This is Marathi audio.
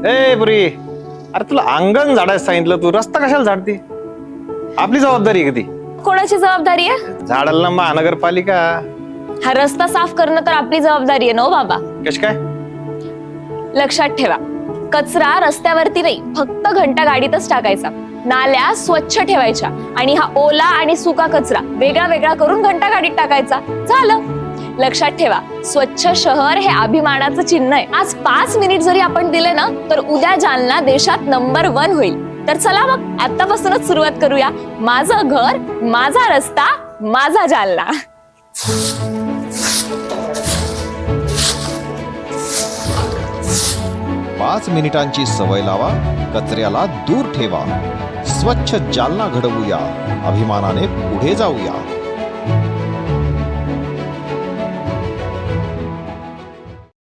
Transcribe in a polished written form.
ए पुरी, अरे तुला अंगण झाडायला सांगितलं, तू रस्ता कशाला झाडती? आपली जबाबदारी आहे का ती? कोणाची जबाबदारी आहे? झाडाला ना महानगरपालिका. हा रस्ता साफ करणं तर आपली जबाबदारी आहे, नो बाबा. कश काय? लक्षात ठेवा, कचरा रस्त्यावरती नाही, फक्त घंटा गाडीतच टाकायचा. नाल्या स्वच्छ ठेवायच्या आणि हा ओला आणि सुका कचरा वेगळा वेगळा करून घंटा गाडीत टाकायचा. झालं. लक्षात ठेवा, स्वच्छ शहर हे अभिमानाचं चिन्ह आहे. आज 5 मिनिट जरी आपण दिले ना, तर उद्या जालना देशात नंबर 1 होईल. तर चला मग आतापासूनच सुरुवात करूया. माझं घर, माझा रस्ता, माझा जालना. 5 मिनिटांची सवय लावा, कचऱ्याला दूर ठेवा, स्वच्छ जालना घडवूया, अभिमानाने पुढे जाऊया.